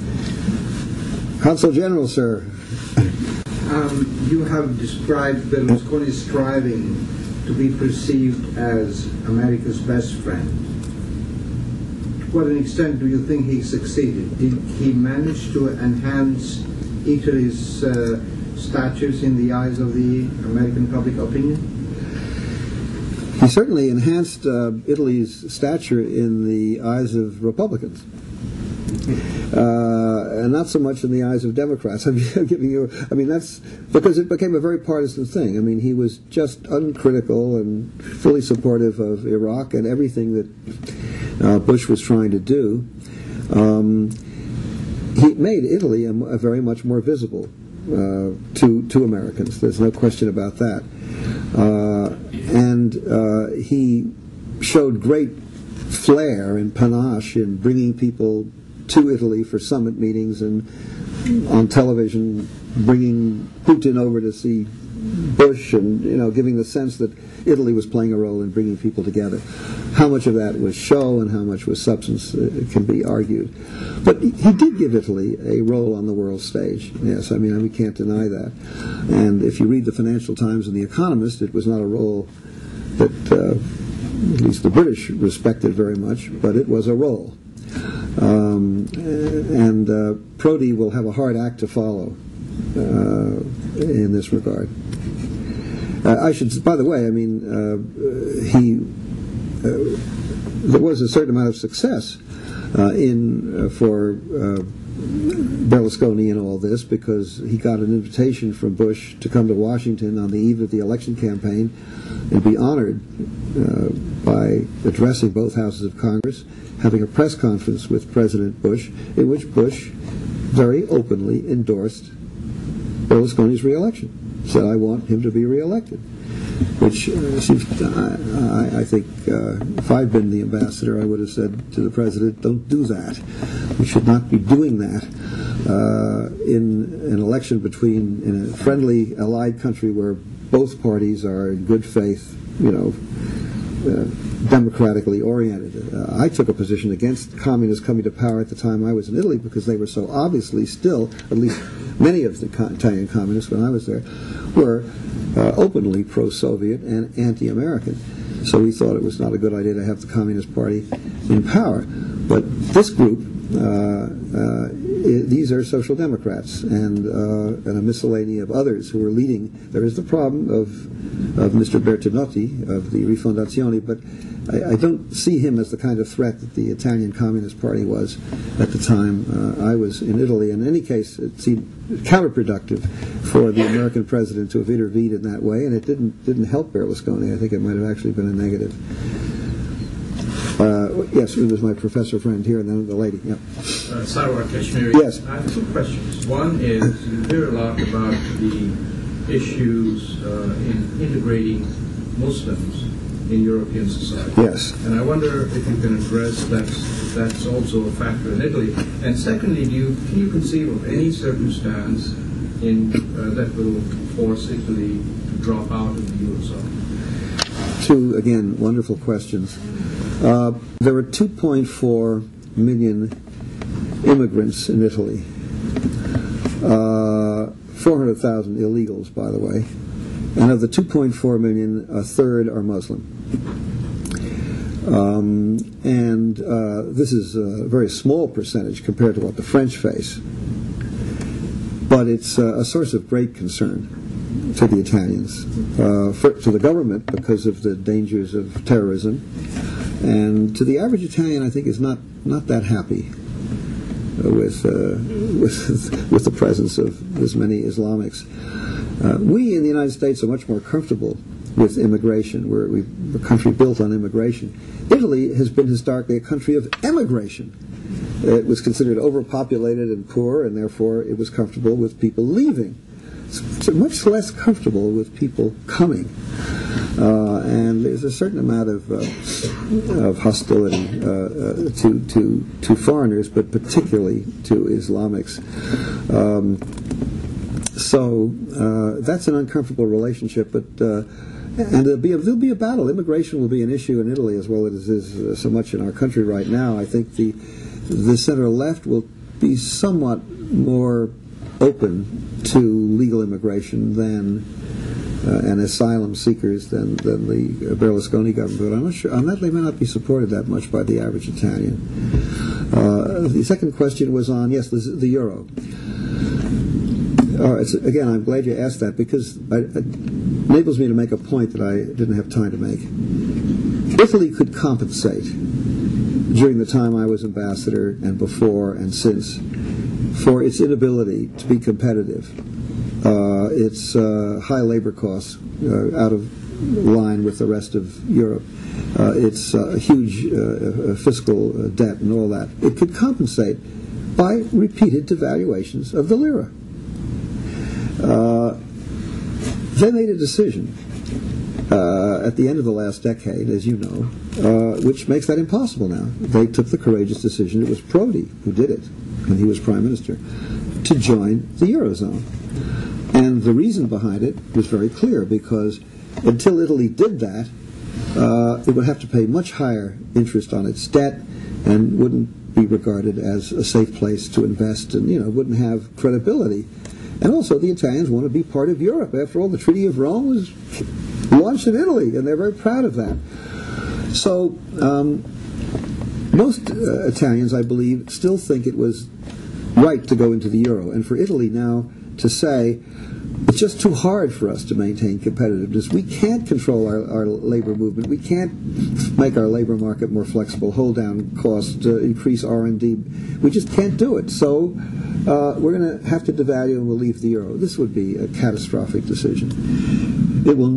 Speaker 1: Consul General, sir.
Speaker 6: You have described Berlusconi striving to be perceived as America's best friend. To what extent do you think he succeeded? Did he manage to enhance Italy's status in the eyes of the American public opinion?
Speaker 1: He certainly enhanced Italy's stature in the eyes of Republicans. And not so much in the eyes of Democrats. I'm giving you. That's because it became a very partisan thing. He was just uncritical and fully supportive of Iraq and everything that Bush was trying to do. He made Italy a very much more visible to Americans. There's no question about that. And he showed great flair and panache in bringing people to Italy for summit meetings, and on television bringing Putin over to see Bush, and giving the sense that Italy was playing a role in bringing people together. How much of that was show and how much was substance can be argued. But he did give Italy a role on the world stage. Yes, we can't deny that. And if you read the Financial Times and The Economist, it was not a role that at least the British respected very much, but it was a role. Prodi will have a hard act to follow in this regard. I should, by the way, there was a certain amount of success for Berlusconi in all this, because he got an invitation from Bush to come to Washington on the eve of the election campaign and be honored by addressing both houses of Congress, having a press conference with President Bush, in which Bush very openly endorsed Berlusconi's re-election. Said, I want him to be re-elected. Which seems, I think, if I'd been the ambassador, I would have said to the President, don't do that. We should not be doing that. in an election in a friendly allied country where both parties are in good faith, democratically oriented. I took a position against communists coming to power at the time I was in Italy because they were so obviously still, at least many of the Italian communists when I was there, were openly pro-Soviet and anti-American. So we thought it was not a good idea to have the Communist Party in power. But this group, these are social democrats and a miscellany of others who are leading. There is the problem of Mr. Bertinotti of the Rifondazione, but I don't see him as the kind of threat that the Italian Communist Party was at the time I was in Italy. In any case, it seemed counterproductive for the American president to have intervened in that way, and it didn't help Berlusconi. I think it might have actually been a negative. Yes, it was my professor friend here, and then the lady. Yeah.
Speaker 7: Sarwar Kashmiri.
Speaker 1: Yes.
Speaker 7: I have two questions. One is, you hear a lot about the issues in integrating Muslims in European society.
Speaker 1: Yes.
Speaker 7: And I wonder if you can address that's also a factor in Italy. And secondly, can you conceive of any circumstance that will force Italy to drop out of the Eurozone?
Speaker 1: Two, again, wonderful questions. There were 2.4 million immigrants in Italy. 400,000 illegals, by the way. And of the 2.4 million, a third are Muslim. This is a very small percentage compared to what the French face. But it's a source of great concern to the Italians, to the government because of the dangers of terrorism, and to the average Italian, I think, is not that happy with the presence of as many Islamics. We in the United States are much more comfortable with immigration. We're a country built on immigration. Italy has been historically a country of emigration. It was considered overpopulated and poor, and therefore it was comfortable with people leaving. It's much less comfortable with people coming. And there's a certain amount of hostility to foreigners, but particularly to Islamics. So that's an uncomfortable relationship, but and there'll be a battle. Immigration will be an issue in Italy as well as it is so much in our country right now. I think the center left will be somewhat more open to legal immigration than and asylum seekers than the Berlusconi government. But I'm not sure. On that, they may not be supported that much by the average Italian. The second question was on the euro. Again, I'm glad you asked that because it enables me to make a point that I didn't have time to make. Italy could compensate during the time I was ambassador and before and since for its inability to be competitive. Its high labor costs out of line with the rest of Europe, its huge fiscal debt and all that. It could compensate by repeated devaluations of the lira. They made a decision at the end of the last decade, as you know, which makes that impossible now. They took the courageous decision, it was Prodi who did it, when he was Prime Minister, to join the Eurozone. And the reason behind it was very clear, because until Italy did that, it would have to pay much higher interest on its debt and wouldn't be regarded as a safe place to invest and, wouldn't have credibility. And also, the Italians want to be part of Europe. After all, the Treaty of Rome was launched in Italy, and they're very proud of that. So, most Italians, I believe, still think it was right to go into the euro. And for Italy now to say, it's just too hard for us to maintain competitiveness. We can't control our labor movement. We can't make our labor market more flexible, hold down costs, increase R&D. We just can't do it. So we're going to have to devalue and we'll leave the euro. This would be a catastrophic decision. It will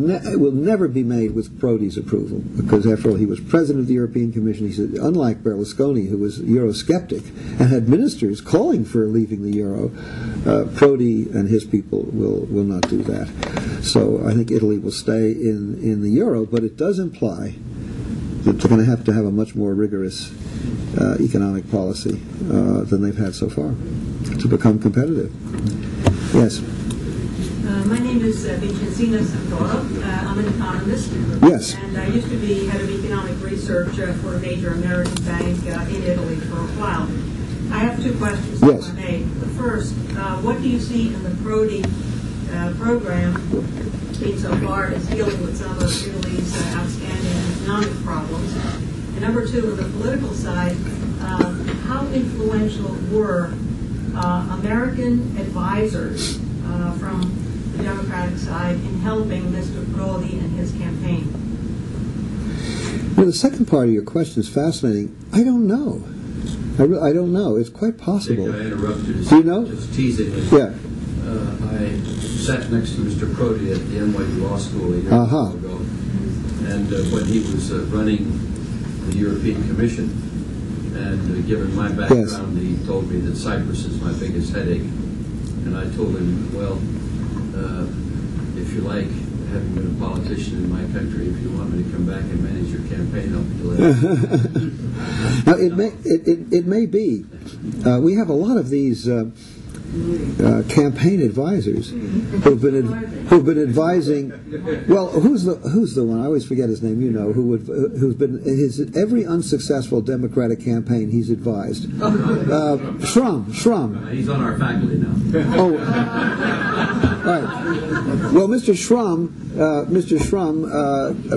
Speaker 1: never be made with Prodi's approval, because after all, he was president of the European Commission. He said, unlike Berlusconi, who was Eurosceptic and had ministers calling for leaving the euro, Prodi and his people will not do that. So I think Italy will stay in the euro, but it does imply that they're going to have a much more rigorous economic policy than they've had so far. to become competitive. Yes.
Speaker 8: My name is Vincencina Santoro. I'm an economist.
Speaker 1: Yes.
Speaker 8: And I used to be head of economic research for a major American bank in Italy for a while. I have two questions,
Speaker 1: Yes.
Speaker 8: if I may. The first, what do you see in the Prodi program insofar as dealing with some of Italy's outstanding economic problems? And number two, on the political side, how influential were American advisors from the Democratic side in helping Mr. Prodi and his campaign?
Speaker 1: Well, the second part of your question is fascinating. I don't know. I don't know. It's quite possible.
Speaker 5: I interrupted.
Speaker 1: Do you know?
Speaker 5: Just teasingly.
Speaker 1: Yeah.
Speaker 5: I sat next to Mr. Prodi at the NYU Law School a year
Speaker 1: Uh-huh.
Speaker 5: ago, and when he was running the European Commission, and given my background, he told me that Cyprus is my biggest headache, and I told him, well, if you like, having been a politician in my country, if you want me to come back and manage your campaign, I'll be delighted.
Speaker 1: Now, it may be. We have a lot of these campaign advisors who've been advising. Well, who's the one? I always forget his name. You know, who's been every unsuccessful Democratic campaign he's advised. Schramm.
Speaker 5: He's on our faculty now.
Speaker 1: Oh, right. Well, Mr. Schramm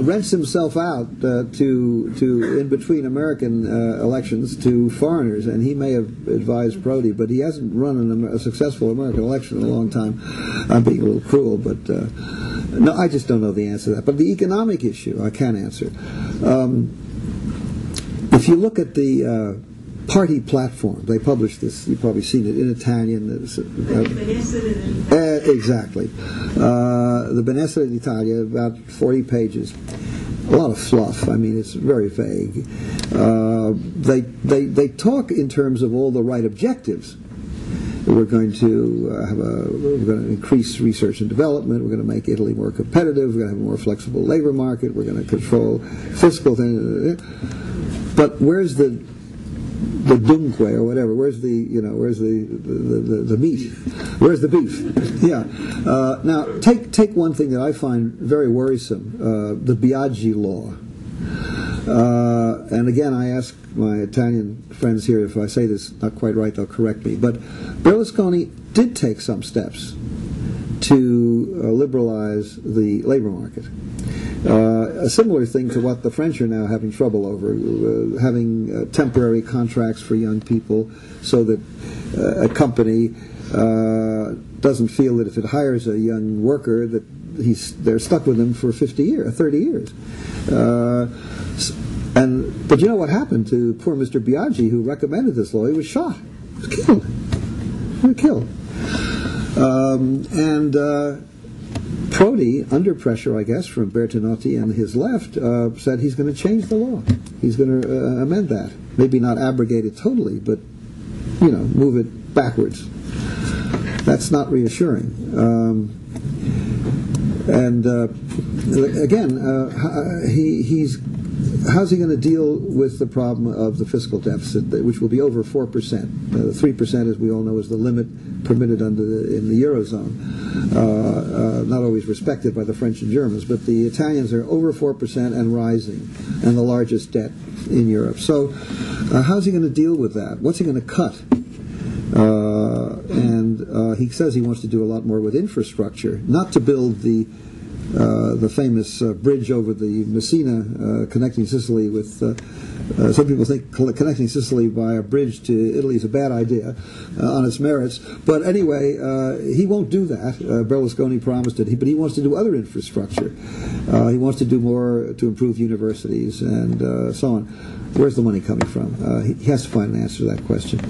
Speaker 1: rents himself out to in between American elections to foreigners, and he may have advised Prodi, but he hasn't run a successful American election in a long time. I'm being a little cruel, but no, I just don't know the answer to that. But the economic issue, I can answer. If you look at the party platform, they published this. You've probably seen it in Italian. Exactly. The Benessere d'Italia, about 40 pages. A lot of fluff. I mean, it's very vague. They talk in terms of all the right objectives. We're going to we're going to increase research and development. We're going to make Italy more competitive. We're going to have a more flexible labor market. We're going to control fiscal things. But where's the dunque or whatever? Where's the meat? Where's the beef? Yeah. Now take one thing that I find very worrisome: the Biagi law. And again, I ask my Italian friends here, if I say this not quite right, they'll correct me. But Berlusconi did take some steps to liberalize the labor market. A similar thing to what the French are now having trouble over, having temporary contracts for young people so that a company doesn't feel that if it hires a young worker that they're stuck with him for 30 years. But you know what happened to poor Mr. Biagi, who recommended this law? He was shot. He was killed. Prodi, under pressure, I guess, from Bertinotti and his left, said he's going to change the law. He's going to amend that. Maybe not abrogate it totally, but, move it backwards. That's not reassuring. How's he going to deal with the problem of the fiscal deficit, which will be over 4%? 3%, as we all know, is the limit permitted in the Eurozone. Not always respected by the French and Germans, but the Italians are over 4% and rising, and the largest debt in Europe. So how's he going to deal with that? What's he going to cut? He says he wants to do a lot more with infrastructure, not to build the famous bridge over the Messina, connecting Sicily with. Some people think connecting Sicily by a bridge to Italy is a bad idea on its merits. But anyway, he won't do that. Berlusconi promised it, but he wants to do other infrastructure. He wants to do more to improve universities and so on. Where's the money coming from? He has to find an answer to that question.